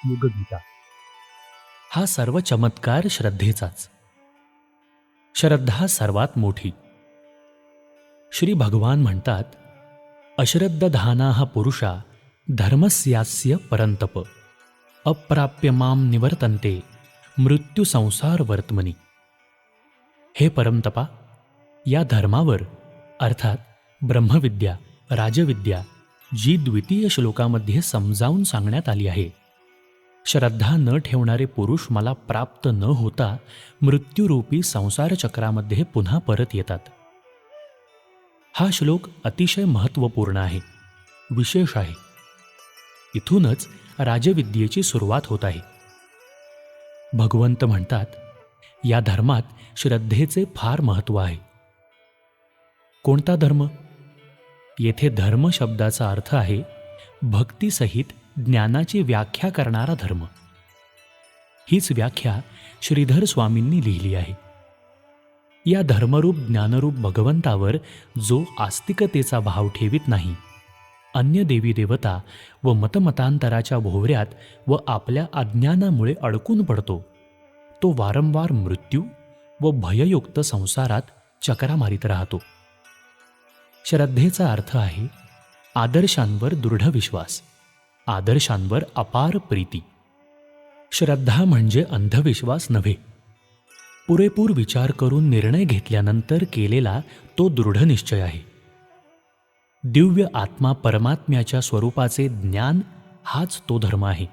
युगगीता. हा सर्व चमत्कार श्रद्धेचाच. श्रद्धा सर्वात मोठी. श्री भगवान म्हणतात, अश्रद्धधानाः पुरुषा धर्मस्यास्य परंतप अप्राप्य माम निवर्तन्ते मृत्यू संसार वर्तमनी. हे परमतपा, या धर्मावर अर्थात ब्रह्मविद्या, राजविद्या जी द्वितीय श्लोकामध्ये समजावून सांगण्यात आली आहे, श्रद्धा न ठेवणारे पुरुष मला प्राप्त न होता मृत्यूरूपी संसार चक्रामध्ये पुन्हा परत येतात. हा श्लोक अतिशय महत्त्वपूर्ण आहे, विशेष आहे. इथूनच राजविद्येची सुरुवात होत आहे. भगवंत म्हणतात, या धर्मात श्रद्धेचे फार महत्त्व आहे. कोणता धर्म? येथे धर्म शब्दाचा अर्थ आहे भक्तीसहित ज्ञानाची व्याख्या करणारा धर्म. हीच व्याख्या श्रीधर स्वामींनी लिहिली आहे. या धर्मरूप ज्ञानरूप भगवंतावर जो आस्तिकतेचा भाव ठेवित नाही, अन्य देवी देवता व मतमतांतराच्या भोवऱ्यात व आपल्या अज्ञानामुळे अडकून पडतो, तो वारंवार मृत्यू व भययुक्त संसारात चकरा मारीत राहतो. श्रद्धेचा अर्थ आहे आदर्शांवर दृढ विश्वास, आदर्शांवर अपार प्रीती. श्रद्धा म्हणजे अंधविश्वास नव्हे, पुरेपूर विचार करून निर्णय घेतल्यानंतर केलेला तो दृढ निश्चय आहे. दिव्य आत्मा परमात्म्याच्या स्वरूपाचे ज्ञान हाच तो धर्म आहे.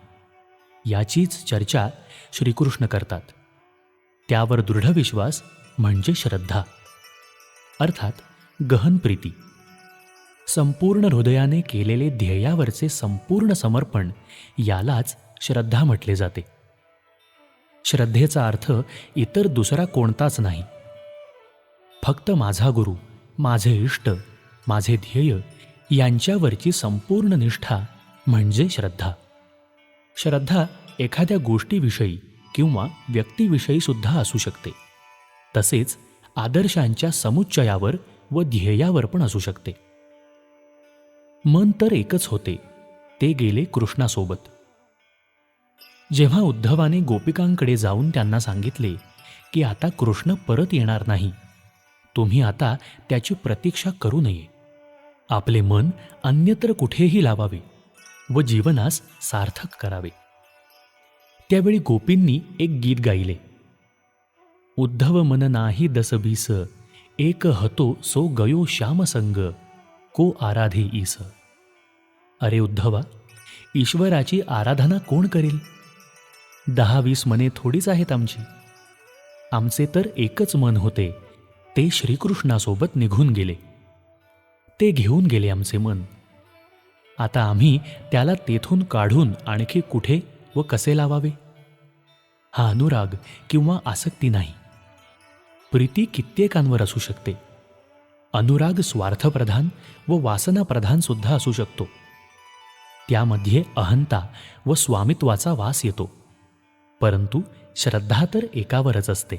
याचीच चर्चा श्रीकृष्ण करतात. त्यावर दृढ विश्वास म्हणजे श्रद्धा, अर्थात गहन प्रीती. संपूर्ण हृदयाने केलेले ध्येयावरचे संपूर्ण समर्पण यालाच श्रद्धा म्हटले जाते. श्रद्धेचा अर्थ इतर दुसरा कोणताच नाही. फक्त माझा गुरु, माझे इष्ट, माझे ध्येय यांच्यावरची संपूर्ण निष्ठा म्हणजे श्रद्धा. श्रद्धा एखाद्या गोष्टीविषयी किंवा व्यक्तीविषयी सुद्धा असू शकते. तसेच आदर्शांच्या समुच्चयावर व ध्येयावर पण असू शकते. मन तर एकच होते, ते गेले कृष्णासोबत. जेव्हा उद्धवाने गोपिकांकडे जाऊन त्यांना सांगितले की आता कृष्ण परत येणार नाही, तुम्ही आता त्याची प्रतीक्षा करू नये, आपले मन अन्यत्र कुठेही लावावे व जीवनास सार्थक करावे. त्यावेळी गोपींनी एक गीत गायले, उद्धव मन नाही दसबीस एक हतो सो गयो श्यामसंग को आराधे ईस. अरे उद्धवा, ईश्वराची आराधना कोण करेल? 10-20 मने थोडीच आहेत आमची. आमचे तर एकच मन होते, ते श्रीकृष्णासोबत निघून गेले. ते घेऊन गेले आमचे मन. आता आम्ही त्याला तेथून काढून आणखी कुठे व कसे लावावे? हा अनुराग किंवा आसक्ती नाही. प्रीती कित्येकांवर असू शकते. अनुराग स्वार्थप्रधान व वासनाप्रधान सुद्धा असू शकतो. त्यामध्ये अहंता व स्वामित्वाचा वास येतो. परंतु श्रद्धा तर एकावरच असते.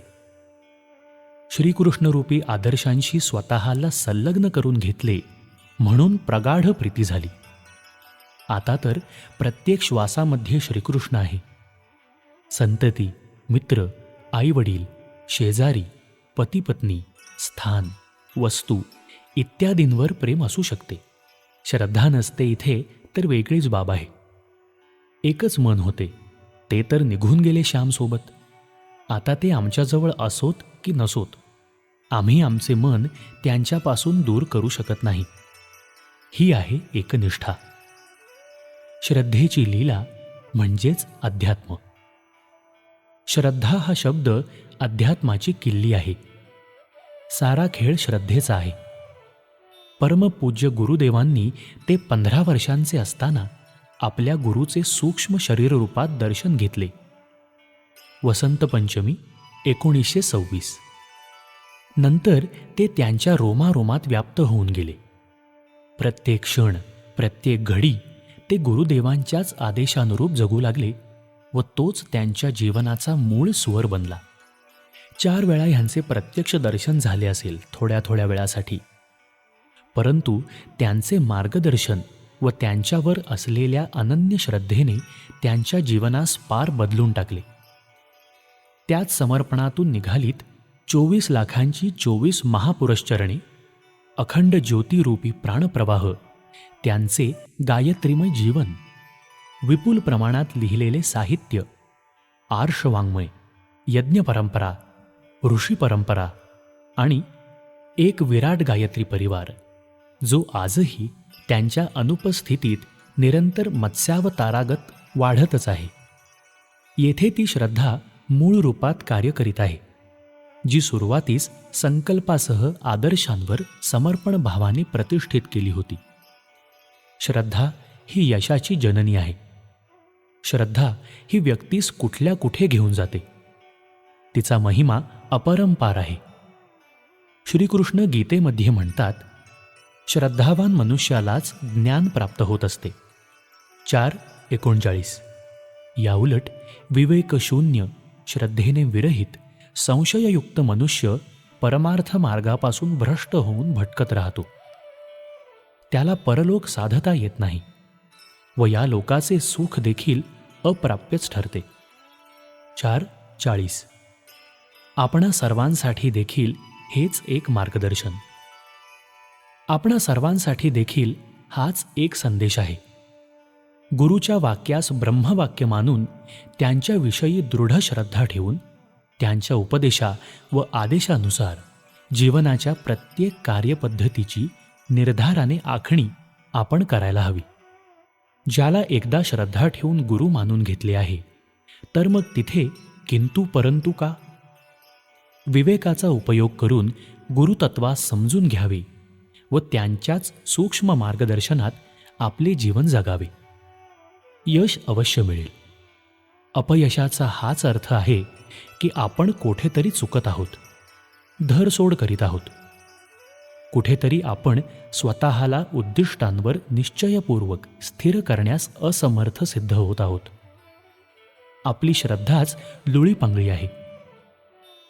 श्रीकृष्णरूपी आदर्शांशी स्वतःला संलग्न करून घेतले म्हणून प्रगाढ प्रीती झाली. आता तर प्रत्येक श्वासामध्ये श्रीकृष्ण आहे. संतती, मित्र, आईवडील, शेजारी, पतीपत्नी, स्थान, वस्तू इत्यादींवर प्रेम असू शकते. श्रद्धा नसते इथे तर वेगळीच बाब आहे. एकच मन होते, ते तर निघून गेले श्यामसोबत. आता ते आमच्याजवळ असोत की नसोत, आम्ही आमचे मन त्यांच्यापासून दूर करू शकत नाही. ही आहे एकनिष्ठा. श्रद्धेची लीला म्हणजेच अध्यात्म. श्रद्धा हा शब्द अध्यात्माची किल्ली आहे. सारा खेळ श्रद्धेचा आहे. परमपूज्य गुरुदेवांनी ते 15 वर्षांचे असताना आपल्या गुरुचे सूक्ष्म शरीर रूपात दर्शन घेतले. वसंत पंचमी 1926. नंतर ते त्यांच्या रोमारोमात व्याप्त होऊन गेले. प्रत्येक क्षण, प्रत्येक घडी ते गुरुदेवांच्याच आदेशानुरूप जगू लागले व तोच त्यांच्या जीवनाचा मूळ स्वर बनला. 4 वेळा ह्यांचे प्रत्यक्ष दर्शन झाले असेल थोड्या थोड्या वेळासाठी. परंतु त्यांचे मार्गदर्शन व त्यांच्यावर असलेल्या अनन्य श्रद्धेने त्यांच्या जीवनास पार बदलून टाकले. त्याच समर्पणातून निघालीत 24 लाखांची 24 महापुरश्चरणे, अखंड ज्योतिरूपी प्राणप्रवाह, त्यांचे गायत्रीमय जीवन, विपुल प्रमाणात लिहिलेले साहित्य, आर्षवाङ्मय, यज्ञ परंपरा, ऋषी परंपरा आणि एक विराट गायत्री परिवार, जो आजही त्यांच्या अनुपस्थितीत निरंतर मत्स्यावतारागत वाढतच आहे. येथे ती श्रद्धा मूळ रूपात कार्य करीत आहे, जी सुरुवातीस संकल्पासह आदर्शांवर समर्पण भावाने प्रतिष्ठित केली होती. श्रद्धा ही यशाची जननी आहे. श्रद्धा ही व्यक्तीस कुठल्या कुठे घेऊन जाते. तिचा महिमा अपरंपार आहे. श्रीकृष्ण गीतेमध्ये म्हणतात, श्रद्धावान मनुष्यालाच ज्ञान प्राप्त होत असते. 4:39. याउलट विवेकशून्य, श्रद्धेने विरहित, संशययुक्त मनुष्य परमार्थ मार्गापासून भ्रष्ट होऊन भटकत राहतो. त्याला परलोक साधता येत नाही व या लोकाचे सुख देखील अप्राप्यच ठरते. 4:40. आपणा सर्वांसाठी देखील हेच एक मार्गदर्शन. आपणा सर्वांसाठी देखील हाच एक संदेश आहे. गुरुच्या वाक्यास ब्रह्मवाक्य मानून त्यांच्याविषयी दृढ श्रद्धा ठेवून त्यांच्या उपदेशा व आदेशानुसार जीवनाच्या प्रत्येक कार्यपद्धतीची निर्धाराने आखणी आपण करायला हवी. ज्याला एकदा श्रद्धा ठेवून गुरु मानून घेतले आहे, तर मग तिथे किंतु परंतु का? विवेकाचा उपयोग करून गुरुतत्वास समजून घ्यावे व त्यांच्याच सूक्ष्म मार्गदर्शनात आपले जीवन जगावे. यश अवश्य मिळेल. अपयशाचा हाच अर्थ आहे की आपण कोठेतरी चुकत आहोत, धरसोड करीत आहोत. कुठेतरी आपण स्वतःला उद्दिष्टांवर निश्चयपूर्वक स्थिर करण्यास असमर्थ सिद्ध होत आहोत. आपली श्रद्धाच लुळीपांगळी आहे.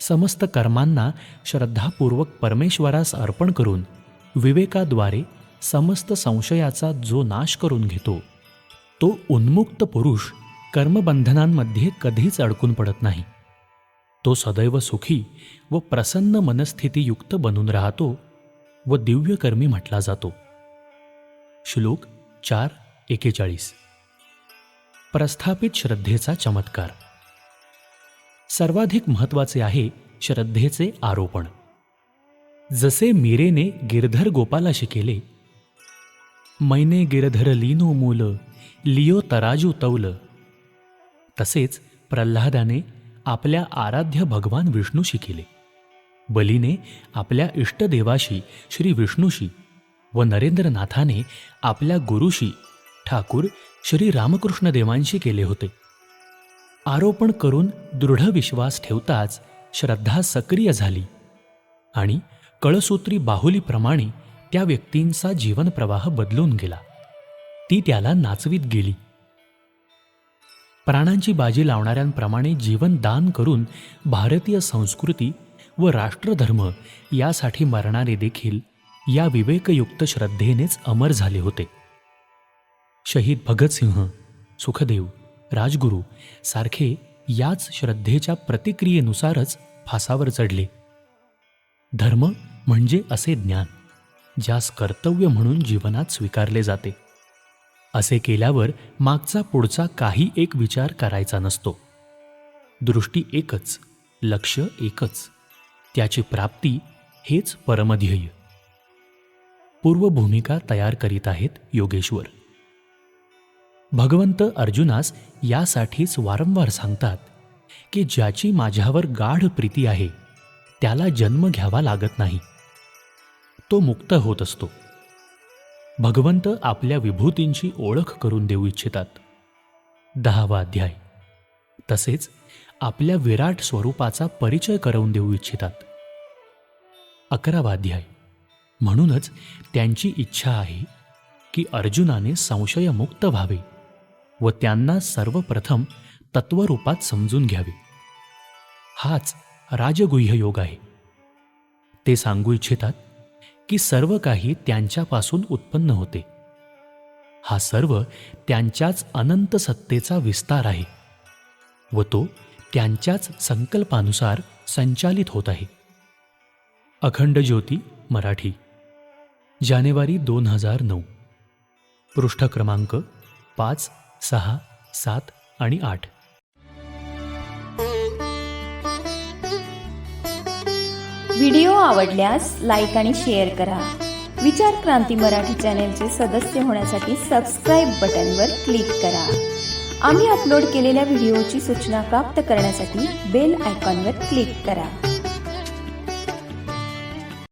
समस्त कर्मांना श्रद्धापूर्वक परमेश्वरास अर्पण करून विवेकाद्वारे समस्त संशयाचा जो नाश करून घेतो, तो उन्मुक्त पुरुष कर्मबंधनांमध्ये कधीच अडकून पडत नाही. तो सदैव सुखी व प्रसन्न मनस्थितीयुक्त बनून राहतो व दिव्यकर्मी म्हटला जातो. श्लोक 4:41. प्रस्थापित श्रद्धेचा चमत्कार. सर्वाधिक महत्त्वाचे आहे श्रद्धेचे आरोपण. जसे मीरेने गिरधर गोपालाशी केले, मैने गिरधर लीनो मूल लियो तराजू तौल, तसेच प्रल्हादाने आपल्या आराध्य भगवान विष्णूशी केले, बलीने आपल्या इष्टदेवाशी श्री विष्णूशी व नरेंद्रनाथाने आपल्या गुरुशी ठाकूर श्री रामकृष्ण देवांशी केले होते. आरोपण करून दृढ विश्वास ठेवताच श्रद्धा सक्रिय झाली आणि कळसूत्री बाहुलीप्रमाणे त्या व्यक्तींचा जीवनप्रवाह बदलून गेला. ती त्याला नाचवीत गेली. प्राणांची बाजी लावणाऱ्यांप्रमाणे जीवन दान करून भारतीय संस्कृती व राष्ट्रधर्म यासाठी मरणारे देखील या विवेकयुक्त श्रद्धेनेच अमर झाले होते. शहीद भगतसिंह, सुखदेव, राजगुरू सारखे याच श्रद्धेच्या प्रतिक्रियेनुसारच फासावर चढले. धर्म म्हणजे असे ज्ञान ज्यास कर्तव्य म्हणून जीवनात स्वीकारले जाते. असे केल्यावर मागचा पुढचा काही एक विचार करायचा नसतो. दृष्टी एकच, लक्ष एकच, त्याची प्राप्ती हेच परमध्येय. पूर्वभूमिका तयार करीत आहेत योगेश्वर. भगवंत अर्जुनास यासाठीच वारंवार सांगतात की ज्याची माझ्यावर गाढ प्रीती आहे त्याला जन्म घ्यावा लागत नाही, तो मुक्त होत असतो. भगवंत आपल्या विभूतींची ओळख करून देऊ इच्छितात. 10वा अध्याय. तसेच आपल्या विराट स्वरूपाचा परिचय करून देऊ इच्छितात. 11वा अध्याय. म्हणूनच त्यांची इच्छा आहे की अर्जुनाने संशयमुक्त व्हावे व त्यांना सर्वप्रथम तत्वरूपात समजून घ्यावे. हाच राजगुह्य योग आहे. ते सांगू इच्छितात की सर्व काही त्यांच्यापासून उत्पन्न होते. हा सर्व त्यांच्याच अनंत सत्तेचा विस्तार आहे व तो त्यांच्याच संकल्पानुसार संचालित होत आहे. अखंड ज्योती मराठी, जानेवारी 2009. पृष्ठ क्रमांक 5, 6, 7 आणि 8. व्हिडिओ आवडल्यास लाईक आणि शेअर करा. विचार क्रांती मराठी चॅनेलचे सदस्य होण्यासाठी सबस्क्राईब बटनवर क्लिक करा. आम्ही अपलोड केलेल्या व्हिडिओची सूचना प्राप्त करण्यासाठी बेल आयकॉनवर क्लिक करा.